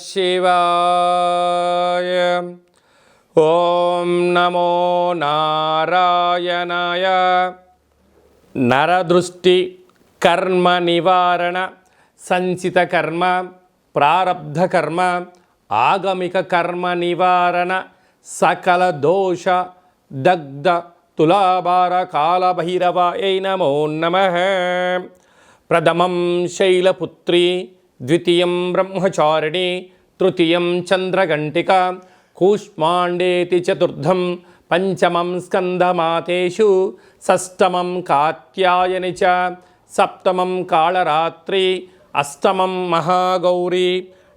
శివాయ. ఓం నమో నారాయణాయ. నరదృష్టి కర్మ నివారణ, సంచిత కర్మ, ప్రారబ్ధ కర్మ, ఆగమిక కర్మ నివారణ, సకల దోష దగ్ధ తులాభార కాళభైరవాయ నమో నమః. ప్రథమం శైలపుత్రి, ద్వితీయం బ్రహ్మచారిణి, తృతీయం చంద్రఘంటిక, కూష్మాండేతి చతుర్థం, పంచమం స్కందమాతేషు, షష్టమం కాత్యాయని చ, సప్తమం కాళరాత్రి, అష్టమం మహాగౌరీ,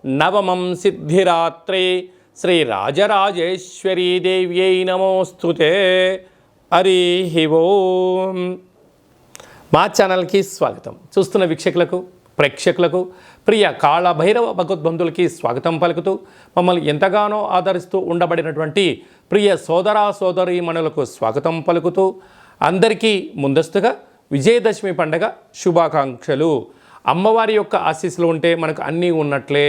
నవమం సిద్ధిరాత్రి. శ్రీ రాజరాజేశ్వరీ దేవ్యై నమోస్తుతే. హరి ఓం. మా ఛానల్కి స్వాగతం. చూస్తున్న వీక్షకులకు, ప్రేక్షకులకు, ప్రియ కాళభైరవ భగవద్బంధులకి స్వాగతం పలుకుతూ, మమ్మల్ని ఎంతగానో ఆదరిస్తూ ఉండబడినటువంటి ప్రియ సోదర సోదరీమణులకు స్వాగతం పలుకుతూ, అందరికీ ముందస్తుగా విజయదశమి పండగ శుభాకాంక్షలు. అమ్మవారి యొక్క ఆశీస్సులు ఉంటే మనకు అన్నీ ఉన్నట్లే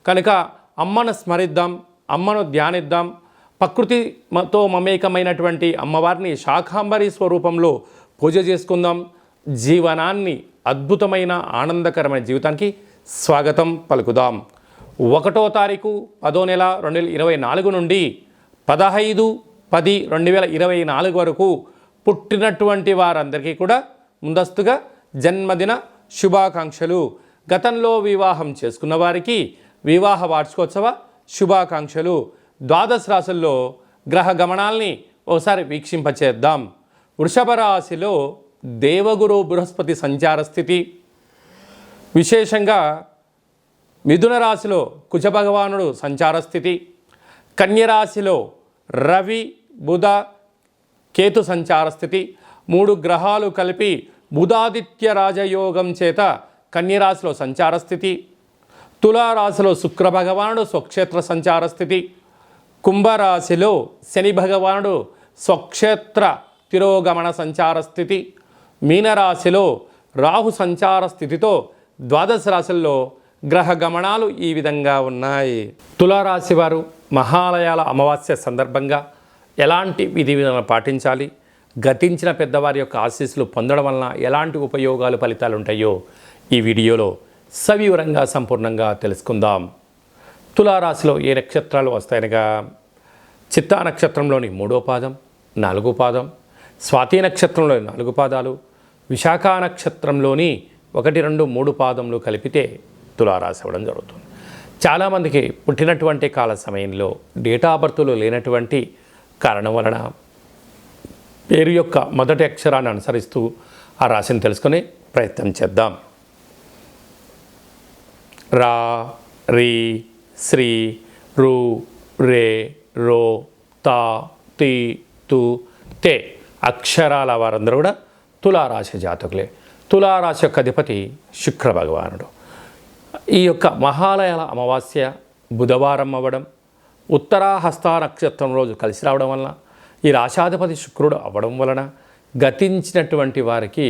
కనుక అమ్మను స్మరిద్దాం, అమ్మను ధ్యానిద్దాం. ప్రకృతితో మమేకమైనటువంటి అమ్మవారిని శాకాంబరి స్వరూపంలో పూజ చేసుకుందాం. జీవనాన్ని అద్భుతమైన ఆనందకరమైన జీవితానికి స్వాగతం పలుకుదాం. 1వ తారీఖు 10వ నెల 2024 నుండి 15/10/2024 వరకు పుట్టినటువంటి వారందరికీ కూడా ముందస్తుగా జన్మదిన శుభాకాంక్షలు. గతంలో వివాహం చేసుకున్న వారికి వివాహ వార్షికోత్సవ శుభాకాంక్షలు. ద్వాదశ రాశుల్లో గ్రహ గమనాల్ని ఒకసారి వీక్షింపచేద్దాం. వృషభ రాశిలో దేవగురు బృహస్పతి సంచార స్థితి, విశేషంగా మిథున రాశిలో కుజభగవానుడు సంచార స్థితి, కన్యరాశిలో రవి బుధ కేతు సంచార స్థితి. 3 గ్రహాలు కలిపి బుధాదిత్య రాజయోగం చేత కన్యరాశిలో సంచార స్థితి. తులారాశిలో శుక్ర భగవానుడు స్వక్షేత్ర సంచార స్థితి. కుంభరాశిలో శని భగవానుడు స్వక్షేత్ర తిరోగమన సంచార స్థితి. మీనరాశిలో రాహు సంచార స్థితితో ద్వాదశ రాశుల్లో గ్రహ గమనాలు ఈ విధంగా ఉన్నాయి. తులారాశి వారు మహాలయాల అమావాస్య సందర్భంగా ఎలాంటి విధి విధానాలు పాటించాలి, గతించిన పెద్దవారి యొక్క ఆశీస్సులు పొందడం వలన ఎలాంటి ఉపయోగాలు ఫలితాలు ఉంటాయో ఈ వీడియోలో సవివరంగా సంపూర్ణంగా తెలుసుకుందాం. తులారాశిలో ఏ నక్షత్రాలు వస్తాయనగా చిత్తా నక్షత్రంలోని 3వ పాదం, 4వ పాదం, స్వాతి నక్షత్రంలోని 4 పాదాలు, విశాఖ నక్షత్రంలోని 1, 2, 3 పాదములు కలిపితే తులారాశి అవ్వడం జరుగుతుంది. చాలామందికి పుట్టినటువంటి కాల సమయంలో డేటా బర్త్లు లేనటువంటి కారణం వలన పేరు యొక్క మొదటి అక్షరాన్ని అనుసరిస్తూ ఆ రాశిని తెలుసుకునే ప్రయత్నం చేద్దాం. రా, రీ, శ్రీ, రు, రే, రో, తా, తి, తు, తే అక్షరాల వారందరూ కూడా తులారాశి జాతకులే. తులారాశి యొక్క అధిపతి శుక్ర భగవానుడు. ఈ యొక్క మహాలయాల అమావాస్య బుధవారం అవ్వడం, ఉత్తరాహస్త నక్షత్రం రోజు కలిసి రావడం వలన, ఈ రాశాధిపతి శుక్రుడు అవ్వడం వలన గతించినటువంటి వారికి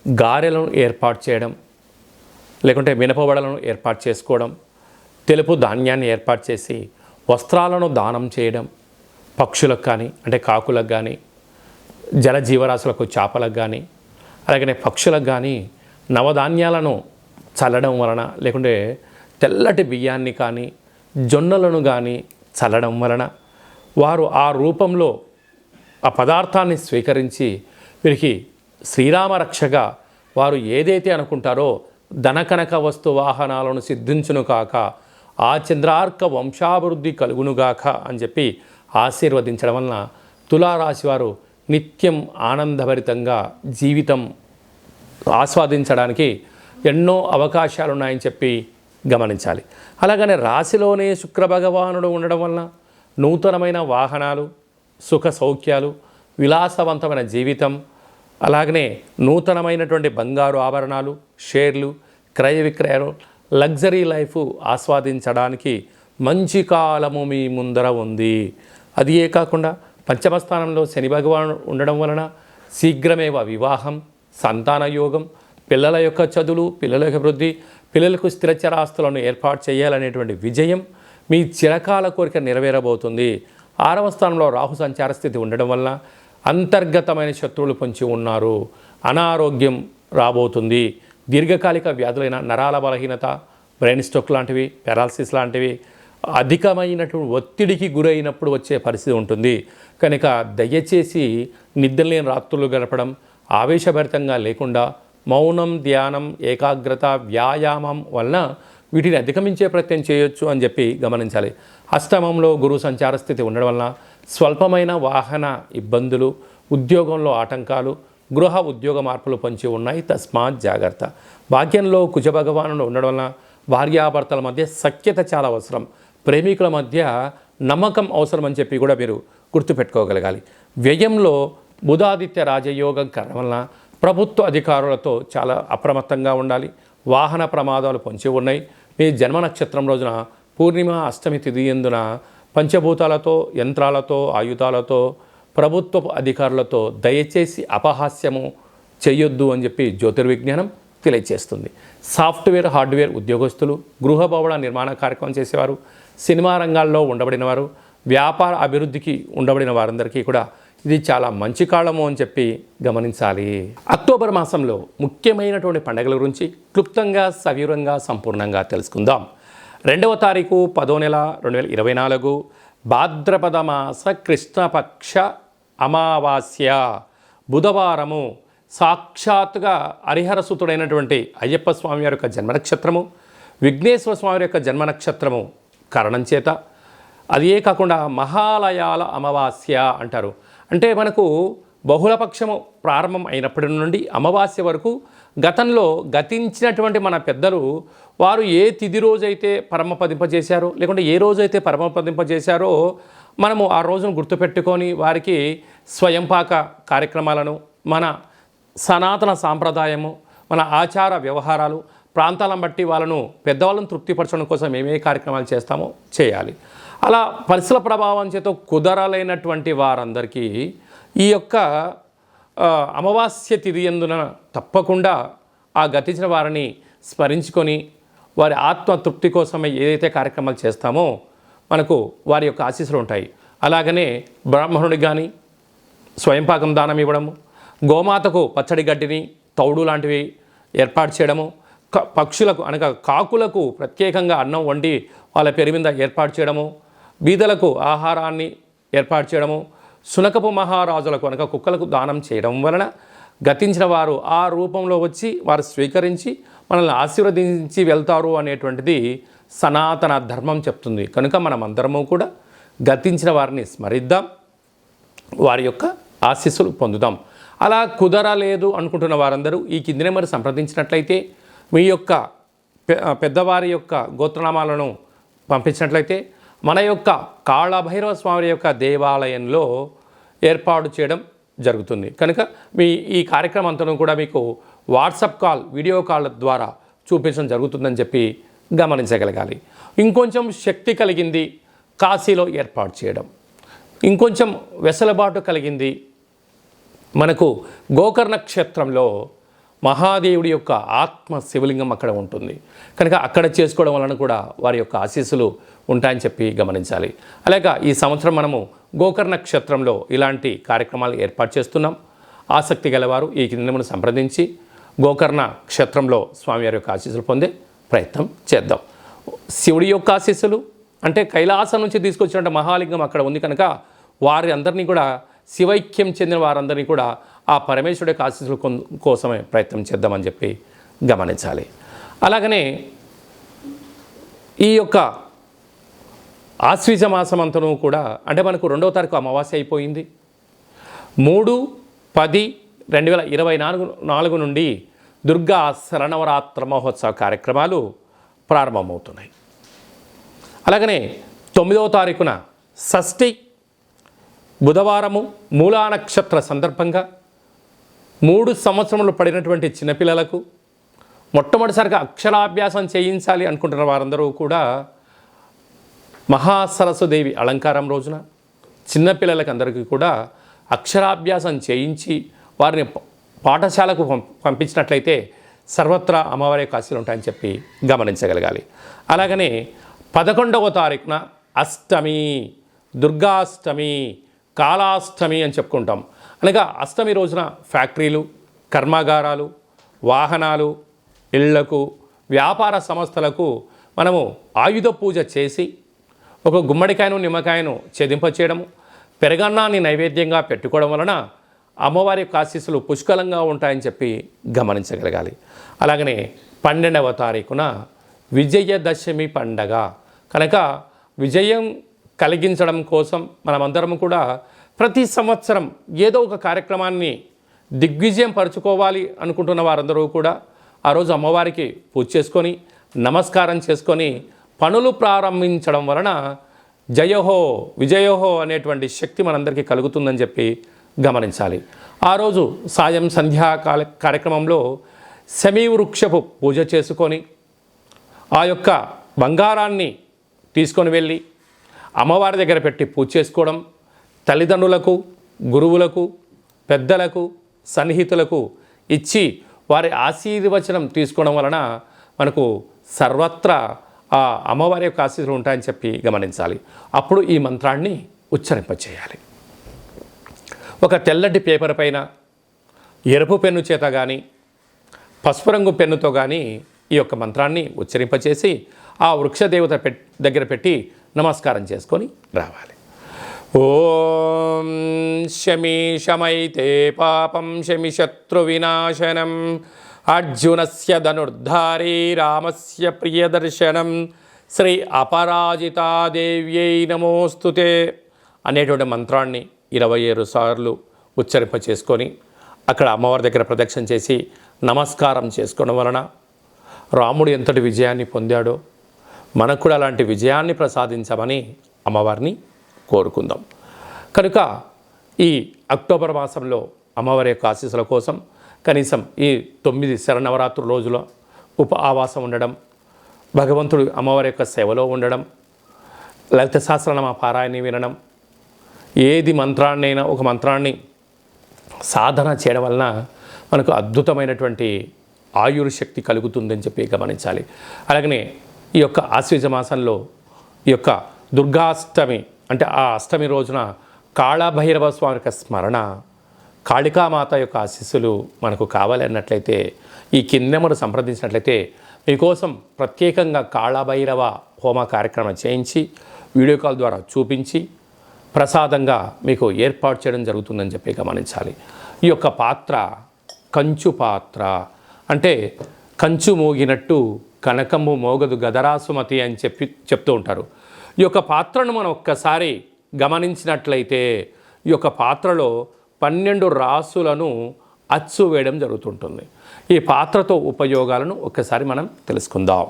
గారెలను ఏర్పాటు చేయడం, లేకుంటే మినపవడలను ఏర్పాటు చేసుకోవడం, తెలుపు ధాన్యాన్ని ఏర్పాటు చేసి వస్త్రాలను దానం చేయడం, పక్షులకు కానీ అంటే కాకులకు కానీ, జలజీవరాశులకు చేపలకు కానీ, అలాగనే పక్షులకు కానీ నవధాన్యాలను చల్లడం వలన, లేకుంటే తెల్లటి బియ్యాన్ని కానీ జొన్నలను కానీ చల్లడం వలన వారు ఆ రూపంలో ఆ పదార్థాన్ని స్వీకరించి వీరికి శ్రీరామ రక్షగా వారు ఏదైతే అనుకుంటారో ధనకనక వస్తు వాహనాలను సిద్ధించును కాక, ఆ చంద్రార్క వంశాభివృద్ధి కలుగునుగాక అని చెప్పి ఆశీర్వదించడం వలన తులారాశి వారు నిత్యం ఆనందభరితంగా జీవితం ఆస్వాదించడానికి ఎన్నో అవకాశాలు ఉన్నాయని చెప్పి గమనించాలి. అలాగనే రాశిలోనే శుక్రభగవానుడు ఉండడం వలన నూతనమైన వాహనాలు, సుఖ సౌఖ్యాలు, విలాసవంతమైన జీవితం, అలాగనే నూతనమైనటువంటి బంగారు ఆభరణాలు, షేర్లు, క్రయ విక్రయాలు, లగ్జరీ లైఫ్ ఆస్వాదించడానికి మంచి కాలము మీ ముందర ఉంది. అదియే కాకుండా పంచమ స్థానంలో శని భగవానుడు ఉండడం వలన శీఘ్రమేవ వివాహం, సంతాన యోగం, పిల్లల యొక్క చదువులు, పిల్లల యొక్క వృద్ధి, పిల్లలకు స్థిరచరాస్తులను ఏర్పాటు చేయాలనేటువంటి విజయం, మీ చిరకాల కోరిక నెరవేరబోతుంది. 6వ స్థానంలో రాహు సంచార స్థితి ఉండడం వల్ల అంతర్గతమైన శత్రువులు పొంచి ఉన్నారు. అనారోగ్యం రాబోతుంది. దీర్ఘకాలిక వ్యాధులైన నరాల బలహీనత, బ్రెయిన్ స్ట్రోక్ లాంటివి, పారాలసిస్ లాంటివి, అధికమైనటువంటి ఒత్తిడికి గురైనప్పుడు వచ్చే పరిస్థితి ఉంటుంది. కనుక దయచేసి నిద్రలేని రాత్రులు గడపడం, ఆవేశభరితంగా లేకుండా మౌనం, ధ్యానం, ఏకాగ్రత, వ్యాయామం వలన వీటిని అధిగమించే ప్రయత్నం చేయొచ్చు అని చెప్పి గమనించాలి. అష్టమంలో గురు సంచార స్థితి ఉండడం వలన స్వల్పమైన వాహన ఇబ్బందులు, ఉద్యోగంలో ఆటంకాలు, గృహ ఉద్యోగ మార్పులు పొంచి ఉన్నాయి. తస్మాత్ జాగ్రత్త. భాగ్యంలో కుజ భగవానుడు ఉండడం వలన భార్యాభర్తల మధ్య సఖ్యత చాలా అవసరం. ప్రేమికుల మధ్య నమ్మకం అవసరం అని చెప్పి కూడా మీరు గుర్తుపెట్టుకోగలగాలి. వ్యయంలో బుధాదిత్య రాజయోగం కారణం వలన ప్రభుత్వ అధికారులతో చాలా అప్రమత్తంగా ఉండాలి. వాహన ప్రమాదాలు పొంచి ఉన్నాయి. మీ జన్మ నక్షత్రం రోజున పూర్ణిమ, అష్టమి తిథి యందున పంచభూతాలతో, యంత్రాలతో, ఆయుధాలతో, ప్రభుత్వ అధికారులతో దయచేసి అపహాస్యము చేయొద్దు అని చెప్పి జ్యోతిర్విజ్ఞానం తెలియజేస్తుంది. సాఫ్ట్వేర్, హార్డ్వేర్ ఉద్యోగస్తులు, గృహ భవన నిర్మాణ కార్యక్రమం చేసేవారు, సినిమా రంగాల్లో ఉండబడినవారు, వ్యాపార అభివృద్ధికి ఉండబడిన వారందరికీ కూడా ఇది చాలా మంచి కాలము అని చెప్పి గమనించాలి. అక్టోబర్ మాసంలో ముఖ్యమైనటువంటి పండుగల గురించి క్లుప్తంగా, సవివరంగా, సంపూర్ణంగా తెలుసుకుందాం. 2వ తారీఖు 10వ నెల 2024 భాద్రపద మాస కృష్ణపక్ష అమావాస్య బుధవారము. సాక్షాత్తుగా హరిహరసుతుడైనటువంటి అయ్యప్ప స్వామి వారి యొక్క జన్మ నక్షత్రము, విఘ్నేశ్వర స్వామి యొక్క జన్మ నక్షత్రము కారణం చేత అదే కాకుండా మహాలయాల అమావాస్య అంటారు. అంటే మనకు బహుళపక్షము ప్రారంభం అయినప్పటి నుండి అమావాస్య వరకు గతంలో గతించినటువంటి మన పెద్దలు వారు ఏ తిథి రోజైతే పరమపదింపజేశారో, లేకుంటే ఏ రోజైతే పరమపదింపజేశారో మనము ఆ రోజును గుర్తుపెట్టుకొని వారికి స్వయంపాక కార్యక్రమాలను, మన సనాతన సాంప్రదాయము, మన ఆచార వ్యవహారాలు, ప్రాంతాలను బట్టి వాళ్ళను పెద్దవాళ్ళను తృప్తిపరచడం కోసం ఏమే కార్యక్రమాలు చేస్తామో చేయాలి. అలా పరిసర ప్రభావం చేత కుదరలేనటువంటి వారందరికీ ఈ యొక్క అమావాస్య తిథి యందున తప్పకుండా ఆ గతించిన వారిని స్మరించుకొని వారి ఆత్మ తృప్తి కోసమే ఏదైతే కార్యక్రమాలు చేస్తామో మనకు వారి యొక్క ఆశీస్సులు ఉంటాయి. అలాగనే బ్రాహ్మణుడికి కానీ స్వయంపాకం దానం ఇవ్వడము, గోమాతకు పచ్చడి గడ్డిని, తౌడు లాంటివి ఏర్పాటు చేయడము, పక్షులకు అనగా కాకులకు ప్రత్యేకంగా అన్నం వండి వాళ్ళ పేరు మీద ఏర్పాటు చేయడము, బీదలకు ఆహారాన్ని ఏర్పాటు చేయడము, శునకపు మహారాజులకు అనగా కుక్కలకు దానం చేయడం వలన గతించిన వారు ఆ రూపంలో వచ్చి వారు స్వీకరించి మనల్ని ఆశీర్వదించి వెళ్తారు అనేటువంటిది సనాతన ధర్మం చెప్తుంది. కనుక మనం అందరము కూడా గతించిన వారిని స్మరిద్దాం, వారి యొక్క ఆశీస్సులు పొందుదాం. అలా కుదరలేదు అనుకుంటున్న వారందరూ ఈ కిందనే మరి సంప్రదించినట్లయితే మీ యొక్క పెద్దవారి యొక్క గోత్రనామాలను పంపించినట్లయితే మన యొక్క కాళభైరవ స్వామి యొక్క దేవాలయంలో ఏర్పాటు చేయడం జరుగుతుంది. కనుక మీ ఈ కార్యక్రమం అంతా కూడా మీకు వాట్సాప్ కాల్, వీడియో కాల్ ద్వారా చూపించడం జరుగుతుందని చెప్పి గమనించగలగాలి. ఇంకొంచెం శక్తి కలిగింది కాశీలో ఏర్పాటు చేయడం, ఇంకొంచెం వెసులుబాటు కలిగింది మనకు గోకర్ణ క్షేత్రంలో మహాదేవుడి యొక్క ఆత్మ శివలింగం అక్కడ ఉంటుంది. కనుక అక్కడ చేసుకోవడం వలన కూడా వారి యొక్క ఆశీస్సులు ఉంటాయని చెప్పి గమనించాలి. అలాగే ఈ సంవత్సరం మనము గోకర్ణ క్షేత్రంలో ఇలాంటి కార్యక్రమాలు ఏర్పాటు చేస్తున్నాం. ఆసక్తి గలవారు ఈ కిందను సంప్రదించి గోకర్ణ క్షేత్రంలో స్వామివారి యొక్క ఆశీస్సులు పొందే ప్రయత్నం చేద్దాం. శివుడి యొక్క ఆశీస్సులు అంటే కైలాసం నుంచి తీసుకొచ్చినట్టు మహాలింగం అక్కడ ఉంది కనుక వారి అందరినీ కూడా శివైక్యం చెందిన వారందరినీ కూడా ఆ పరమేశ్వరుడి యొక్క ఆశీస్సుల కోసమే ప్రయత్నం చేద్దామని చెప్పి గమనించాలి. అలాగనే ఈ యొక్క ఆశ్వీజ మాసం అంతను కూడా అంటే మనకు 2వ తారీఖు అమావాస్య అయిపోయింది. 3/10/2024 నుండి దుర్గా శరణవరాత్ర మహోత్సవ కార్యక్రమాలు ప్రారంభమవుతున్నాయి. అలాగనే 9వ తారీఖున షష్ఠి బుధవారము మూలా నక్షత్ర సందర్భంగా 3 సంవత్సరములు పడినటువంటి చిన్నపిల్లలకు మొట్టమొదటిసారిగా అక్షరాభ్యాసం చేయించాలి అనుకుంటున్న వారందరూ కూడా మహాసరస్వదేవి అలంకారం రోజున చిన్నపిల్లలకి అందరికీ కూడా అక్షరాభ్యాసం చేయించి వారిని పాఠశాలకు పంపించినట్లయితే సర్వత్రా అమ్మవారి యొక్క ఆశీస్సులు ఉంటాయని చెప్పి గమనించగలగాలి. అలాగనే 11వ తారీఖున అష్టమి, దుర్గాష్టమి, కాళాష్టమి అని చెప్పుకుంటాం. అనగా అష్టమి రోజున ఫ్యాక్టరీలు, కర్మాగారాలు, వాహనాలు, ఇళ్లకు, వ్యాపార సంస్థలకు మనము ఆయుధ పూజ చేసి ఒక గుమ్మడికాయను నిమ్మకాయను ఛేదింపచేయడము, పెరగన్నాన్ని నైవేద్యంగా పెట్టుకోవడం వలన అమ్మవారి యొక్క ఆశీస్సులు పుష్కలంగా ఉంటాయని చెప్పి గమనించగలగాలి. అలాగనే 12వ తారీఖున విజయదశమి పండగ కనుక విజయం కలిగించడం కోసం మనమందరం కూడా ప్రతి సంవత్సరం ఏదో ఒక కార్యక్రమాన్ని దిగ్విజయం పరుచుకోవాలి అనుకుంటున్న వారందరూ కూడా ఆ రోజు అమ్మవారికి పూజ చేసుకొని నమస్కారం చేసుకొని పనులు ప్రారంభించడం వలన జయహో విజయోహో అనేటువంటి శక్తి మనందరికీ కలుగుతుందని చెప్పి గమనించాలి. ఆ రోజు సాయం సంధ్యా కార్యక్రమంలో శమీవృక్షపు పూజ చేసుకొని ఆ యొక్క బంగారాన్ని తీసుకొని వెళ్ళి అమ్మవారి దగ్గర పెట్టి పూజ చేసుకోవడం, తల్లిదండ్రులకు, గురువులకు, పెద్దలకు, సన్నిహితులకు ఇచ్చి వారి ఆశీర్వచనం తీసుకోవడం వలన మనకు సర్వత్రా ఆ అమ్మవారి యొక్క ఆశీస్సులు ఉంటాయని చెప్పి గమనించాలి. అప్పుడు ఈ మంత్రాన్ని ఉచ్చరింపచేయాలి. ఒక తెల్లటి పేపర్ పైన ఎరుపు పెన్ను చేత కానీ పసుపు రంగు పెన్నుతో కానీ ఈ యొక్క మంత్రాన్ని ఉచ్చరింపచేసి ఆ వృక్షదేవత దగ్గర పెట్టి నమస్కారం చేసుకొని రావాలి. ఓం శమి శమైతే పాపం శమి శత్రు వినాశనం అర్జునస్య ధనుర్ధారీ రామస్య ప్రియదర్శనం శ్రీ అపరాజితాదేవ్యై నమోస్తుతే అనేటువంటి మంత్రాన్ని 27 సార్లు ఉచ్చరింప చేసుకొని అక్కడ అమ్మవారి దగ్గర ప్రదక్షిణ చేసి నమస్కారం చేసుకోవడం వలన రాముడు ఎంతటి విజయాన్ని పొందాడో మనకు కూడా అలాంటి విజయాన్ని ప్రసాదించమని అమ్మవారిని కోరుకుందాం. కనుక ఈ అక్టోబర్ మాసంలో అమ్మవారి యొక్క ఆశీస్సుల కోసం కనీసం ఈ 9 శరన్నవరాత్రుల రోజుల ఆవాసం ఉండడం, భగవంతుడు అమ్మవారి యొక్క సేవలో ఉండడం, లలిత సహస్రనామ పారాయణ వినడం, ఏది మంత్రాన్నైనా ఒక మంత్రాన్ని సాధన చేయడం వలన మనకు అద్భుతమైనటువంటి ఆయుర్శక్తి కలుగుతుందని చెప్పి గమనించాలి. అలాగనే ఈ యొక్క ఆశ్వీజ మాసంలో ఈ యొక్క దుర్గాష్టమి అంటే ఆ అష్టమి రోజున కాళభైరవ స్వామి యొక్క స్మరణ, కాళికామాత యొక్క ఆశీస్సులు మనకు కావాలి అన్నట్లయితే ఈ కిందెమరు సంప్రదించినట్లయితే మీకోసం ప్రత్యేకంగా కాళభైరవ హోమ కార్యక్రమం చేయించి వీడియో కాల్ ద్వారా చూపించి ప్రసాదంగా మీకు ఏర్పాటు చేయడం జరుగుతుందని చెప్పి గమనించాలి. ఈ యొక్క పాత్ర కంచు పాత్ర అంటే కంచు మోగినట్టు కనకము మోగదు గదరాసుమతి అని చెప్తూ ఉంటారు. ఈ యొక్క పాత్రను మనం ఒక్కసారి గమనించినట్లయితే ఈ యొక్క పాత్రలో 12 రాసులను అచ్చు వేయడం జరుగుతుంటుంది. ఈ పాత్రతో ఉపయోగాలను ఒక్కసారి మనం తెలుసుకుందాం.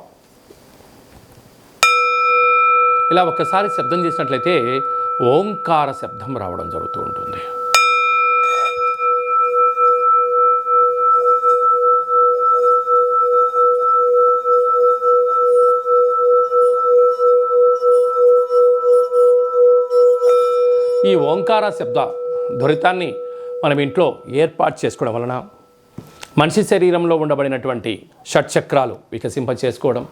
ఇలా ఒక్కసారి శబ్దం చేసినట్లయితే ఓంకార శబ్దం రావడం జరుగుతూ ఉంటుంది. ఈ ఓంకార శబ్ద ధ్వరితాన్ని మనం ఇంట్లో ఏర్పాటు చేసుకోవడం వలన మనిషి శరీరంలో ఉండబడినటువంటి షట్చక్రాలు వికసింప చేసుకోవడం,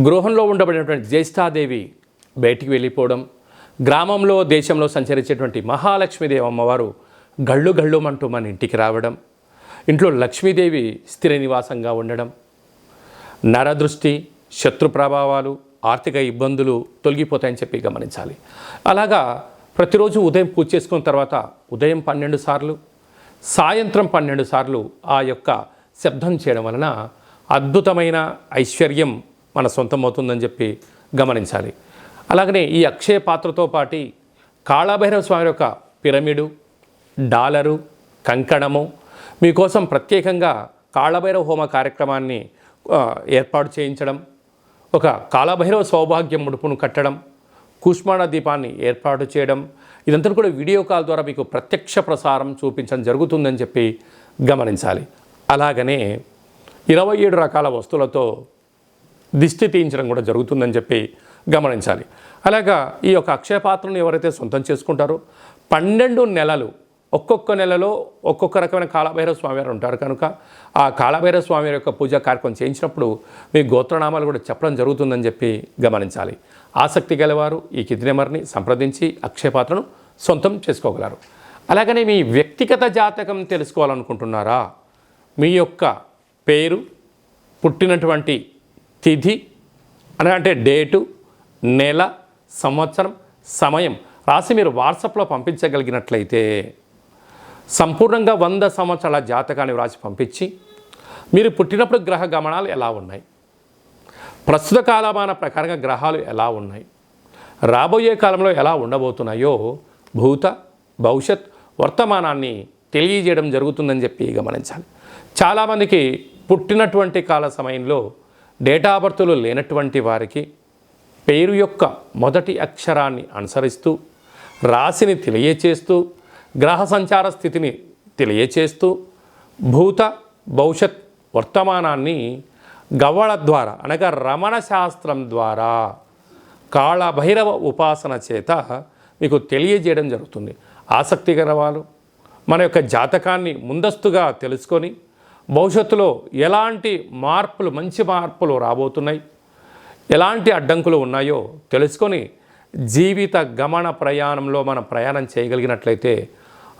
గృహంలో ఉండబడినటువంటి జ్యేష్ఠాదేవి బయటికి వెళ్ళిపోవడం, గ్రామంలో దేశంలో సంచరించేటువంటి మహాలక్ష్మీదేవి అమ్మవారు గళ్ళు గళ్ళుమంటూ మన ఇంటికి రావడం, ఇంట్లో లక్ష్మీదేవి స్థిర నివాసంగా ఉండడం, నరదృష్టి, శత్రు ప్రభావాలు, ఆర్థిక ఇబ్బందులు తొలగిపోతాయని చెప్పి గమనించాలి. అలాగా ప్రతిరోజు ఉదయం పూజ చేసుకున్న తర్వాత ఉదయం 12 సార్లు, సాయంత్రం 12 సార్లు ఆ యొక్క శబ్దం చేయడం వలన అద్భుతమైన ఐశ్వర్యం మన సొంతమవుతుందని చెప్పి గమనించాలి. అలాగనే ఈ అక్షయ పాత్రతో పాటు కాళభైరవ స్వామి యొక్క పిరమిడు, డాలరు, కంకణము మీకోసం ప్రత్యేకంగా కాళభైరవ హోమ కార్యక్రమాన్ని ఏర్పాటు చేయించడం, ఒక కాళభైరవ సౌభాగ్యం ముడుపును కట్టడం, కూష్మాండ దీపాన్ని ఏర్పాటు చేయడం, ఇదంతా కూడా వీడియో కాల్ ద్వారా మీకు ప్రత్యక్ష ప్రసారం చూపించడం జరుగుతుందని చెప్పి గమనించాలి. అలాగనే 27 రకాల వస్తువులతో దిష్టి తీయించడం కూడా జరుగుతుందని చెప్పి గమనించాలి. అలాగా ఈ యొక్క అక్షయ పాత్రను ఎవరైతే సొంతం చేసుకుంటారో 12 నెలలు ఒక్కొక్క నెలలో ఒక్కొక్క రకమైన కాళభైరవ స్వామివారు ఉంటారు కనుక ఆ కాళభైరవ స్వామివారి యొక్క పూజా కార్యక్రమం చేయించినప్పుడు మీ గోత్రనామాలు కూడా చెప్పడం జరుగుతుందని చెప్పి గమనించాలి. ఆసక్తి గలవారు ఈ కింది నెంబర్ని సంప్రదించి అక్షయపాత్రను సొంతం చేసుకోగలరు. అలాగనే మీ వ్యక్తిగత జాతకం తెలుసుకోవాలనుకుంటున్నారా? మీ యొక్క పేరు, పుట్టినటువంటి తిథి అంటే డేటు, నెల, సంవత్సరం, సమయం రాసి మీరు వాట్సాప్లో పంపించగలిగినట్లయితే సంపూర్ణంగా 100 సంవత్సరాల జాతకాన్ని వ్రాసి పంపించి మీరు పుట్టినప్పుడు గ్రహ గమనాలు ఎలా ఉన్నాయి, ప్రస్తుత కాలమాన ప్రకారంగా గ్రహాలు ఎలా ఉన్నాయి, రాబోయే కాలంలో ఎలా ఉండబోతున్నాయో భూత భవిష్యత్ వర్తమానాన్ని తెలియజేయడం జరుగుతుందని చెప్పి గమనించాలి. చాలామందికి పుట్టినటువంటి కాల సమయంలో డేటా బర్తులు లేనటువంటి వారికి పేరు యొక్క మొదటి అక్షరాన్ని అనుసరిస్తూ రాశిని తెలియచేస్తూ గ్రహ సంచార స్థితిని తెలియచేస్తూ భూత భవిష్యత్ వర్తమానాన్ని గవ్వళ ద్వారా అనగా రమణ శాస్త్రం ద్వారా కాళభైరవ ఉపాసన చేత మీకు తెలియజేయడం జరుగుతుంది. ఆసక్తి గల వాళ్ళు మన యొక్క జాతకాన్ని ముందస్తుగా తెలుసుకొని భవిష్యత్తులో ఎలాంటి మార్పులు, మంచి మార్పులు రాబోతున్నాయి, ఎలాంటి అడ్డంకులు ఉన్నాయో తెలుసుకొని జీవిత గమన ప్రయాణంలో మనం ప్రయాణం చేయగలిగినట్లయితే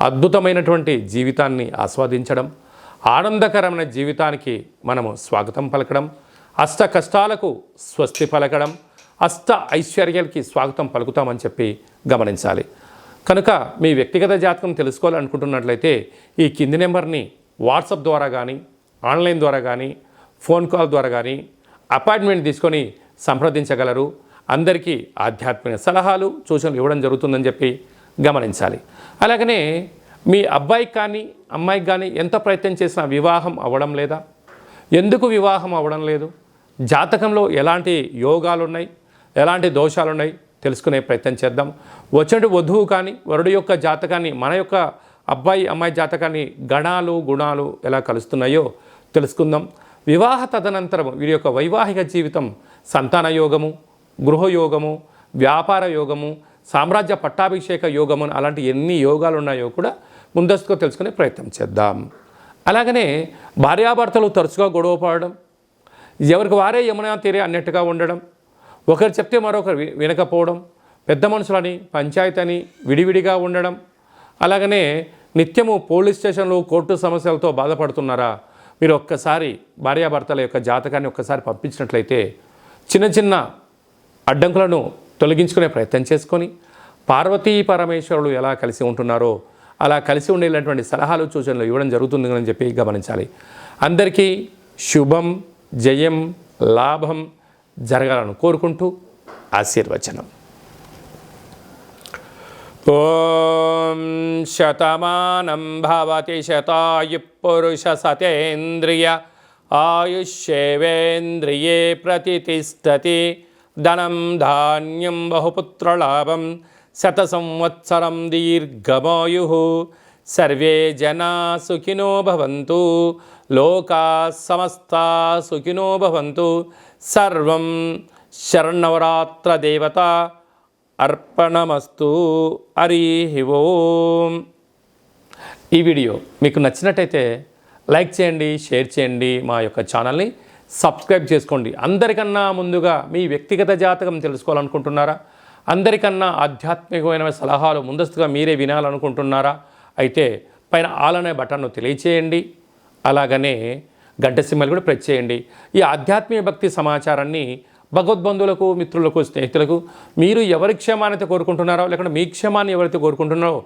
అద్భుతమైనటువంటి జీవితాన్ని ఆస్వాదించడం, ఆనందకరమైన జీవితానికి మనము స్వాగతం పలకడం, అష్ట కష్టాలకు స్వస్తి పలకడం, అష్ట ఐశ్వర్యాలకి స్వాగతం పలుకుతామని చెప్పి గమనించాలి. కనుక మీ వ్యక్తిగత జాతకం తెలుసుకోవాలనుకుంటున్నట్లయితే ఈ కింది నెంబర్ని వాట్సాప్ ద్వారా కానీ, ఆన్లైన్ ద్వారా కానీ, ఫోన్ కాల్ ద్వారా కానీ అపాయింట్మెంట్ తీసుకొని సంప్రదించగలరు. అందరికీ ఆధ్యాత్మిక సలహాలు, సూచనలు ఇవ్వడం జరుగుతుందని చెప్పి గమనించాలి. అలాగనే మీ అబ్బాయికి కానీ అమ్మాయికి కానీ ఎంత ప్రయత్నం చేసినా వివాహం అవ్వడం లేదా? ఎందుకు వివాహం అవ్వడం లేదు? జాతకంలో ఎలాంటి యోగాలు ఉన్నాయి, ఎలాంటి దోషాలు ఉన్నాయి తెలుసుకునే ప్రయత్నం చేద్దాం. వచ్చినట్టు వధువు కానీ వరుడు యొక్క జాతకాన్ని, మన యొక్క అబ్బాయి అమ్మాయి జాతకాన్ని గణాలు గుణాలు ఎలా కలుస్తున్నాయో తెలుసుకుందాం. వివాహ తదనంతరం వీరి యొక్క వైవాహిక జీవితం సంతాన యోగము, గృహయోగము, వ్యాపార యోగము, సామ్రాజ్య పట్టాభిషేక యోగము అలాంటి ఎన్ని యోగాలు ఉన్నాయో కూడా ముందస్తుగా తెలుసుకునే ప్రయత్నం చేద్దాం. అలాగనే భార్యాభర్తలు తరచుగా గొడవ పడడం, ఎవరికి వారే యమునా తీరే అన్నట్టుగా ఉండడం, ఒకరు చెప్తే మరొకరు వినకపోవడం, పెద్ద మనుషులని పంచాయతీ అని విడివిడిగా ఉండడం, అలాగనే నిత్యము పోలీస్ స్టేషన్లు కోర్టు సమస్యలతో బాధపడుతున్నారా? మీరు ఒక్కసారి భార్యాభర్తల యొక్క జాతకాన్ని ఒక్కసారి పంపించినట్లయితే చిన్న చిన్న అడ్డంకులను తొలగించుకునే ప్రయత్నం చేసుకొని పార్వతీ పరమేశ్వరులు ఎలా కలిసి ఉంటున్నారో అలా కలిసి ఉండేటువంటి సలహాలు సూచనలు ఇవ్వడం జరుగుతుందని చెప్పి గమనించాలి. అందరికీ శుభం, జయం, లాభం జరగాలని కోరుకుంటూ ఆశీర్వచనం. ఓం శతమానం భవతి శతాయు పురుష సతేంద్రియ ఆయుష్యేవేంద్రియే ప్రతిష్టతి ధనం ధాన్యం బహుపుత్రలాభం శత సంవత్సరం దీర్ఘమాయు సర్వే జనా సుఖినో భవంతు లోకా సమస్తా సుఖినో భవంతు. సర్వం శరణవరాత్ర దేవత అర్పణమస్తు. హరి ఓం. ఈ వీడియో మీకు నచ్చినట్టయితే లైక్ చేయండి, షేర్ చేయండి, మా యొక్క ఛానల్ని సబ్స్క్రైబ్ చేసుకోండి. అందరికన్నా ముందుగా మీ వ్యక్తిగత జాతకం తెలుసుకోవాలనుకుంటున్నారా? అందరికన్నా ఆధ్యాత్మికమైన సలహాలు ముందస్తుగా మీరే వినాలనుకుంటున్నారా? అయితే పైన ఆల్ అనే బటన్ను తెలియచేయండి. అలాగనే గంట సింబల్ కూడా ప్రెస్ చేయండి. ఈ ఆధ్యాత్మిక భక్తి సమాచారాన్ని భగవద్బంధువులకు, మిత్రులకు, స్నేహితులకు మీరు ఎవరి క్షేమాన్ని కోరుకుంటున్నారో లేకుంటే మీ క్షేమాన్ని ఎవరైతే కోరుకుంటున్నారో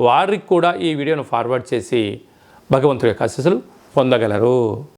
వారికి కూడా ఈ వీడియోను ఫార్వర్డ్ చేసి భగవంతుడి యొక్క ఆశీస్సులు పొందగలరు.